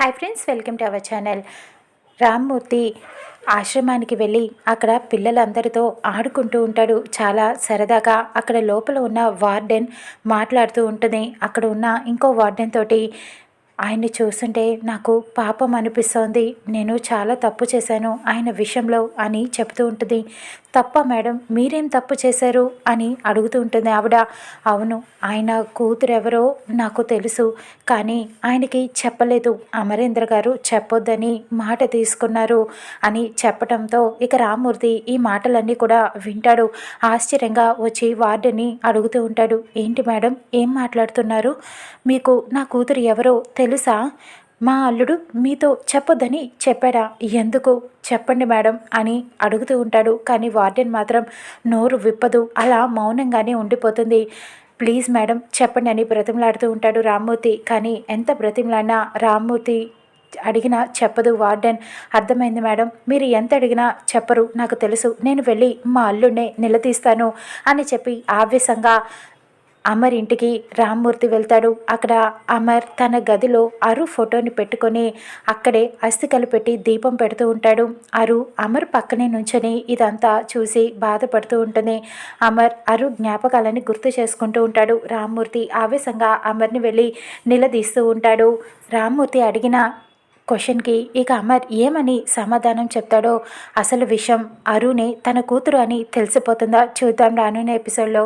Hi friends, welcome to our channel. Rammurthy ఆశ్రమానికి వెళ్ళి అక్కడ పిల్లలందరితో ఆడుకుంటూ ఉంటాడు. చాలా సరదాగా అక్కడ లోపల ఉన్న వార్డెన్ మాట్లాడుతూ ఉంటుంది. అక్కడ ఉన్న ఇంకో వార్డెన్ తోటి, ఆయన్ని చూస్తుంటే నాకు పాపం అనిపిస్తోంది, నేను చాలా తప్పు చేశాను ఆయన విషయంలో అని చెప్తూ ఉంటుంది. తప్ప మేడం, మీరేం తప్పు చేశారు అని అడుగుతూ ఉంటుంది ఆవిడ. అవును, ఆయన కూతురు ఎవరో నాకు తెలుసు, కానీ ఆయనకి చెప్పలేదు. అమరేంద్ర గారు చెప్పొద్దని మాట తీసుకున్నారు అని చెప్పడంతో ఇక రామ్మూర్తి ఈ మాటలన్నీ కూడా వింటాడు. ఆశ్చర్యంగా వచ్చి వార్డెన్ని అడుగుతూ ఉంటాడు. ఏంటి మేడం, ఏం మాట్లాడుతున్నారు? మీకు నా కూతురు ఎవరో తెలుసా? మా అల్లుడు మీతో చెప్పొద్దని చెప్పాడా? ఎందుకు చెప్పండి మేడం అని అడుగుతూ ఉంటాడు. కానీ వార్డెన్ మాత్రం నోరు విప్పదు, అలా మౌనంగానే ఉండిపోతుంది. ప్లీజ్ మేడం చెప్పండి అని బ్రతిమలాడుతూ ఉంటాడు రామ్మూర్తి. కానీ ఎంత బ్రతిమలాడినా రామ్మూర్తి అడిగినా చెప్పదు వార్డెన్. అర్థమైంది మేడం, మీరు ఎంత అడిగినా చెప్పరు, నాకు తెలుసు, నేను వెళ్ళి మా అల్లుడినే నిలదీస్తాను అని చెప్పి ఆవేశంగా అమర్ ఇంటికి రామ్మూర్తి వెళ్తాడు. అక్కడ అమర్ తన గదిలో అరు ఫోటోని పెట్టుకొని అక్కడే అస్థికలు పెట్టి దీపం పెడుతూ ఉంటాడు. అమర్ పక్కనే నుంచొని ఇదంతా చూసి బాధపడుతూ ఉంటుంది. అరు జ్ఞాపకాలని గుర్తు చేసుకుంటూ ఉంటాడు. రామ్మూర్తి ఆవేశంగా అమర్ని వెళ్ళి నిలదీస్తూ ఉంటాడు. రామ్మూర్తి అడిగిన క్వశ్చన్కి ఇక అమర్ ఏమని సమాధానం చెప్తాడో, అసలు విషయం అరునే తన కూతురు అని తెలిసిపోతుందా? చూద్దాం రానున్న ఎపిసోడ్లో.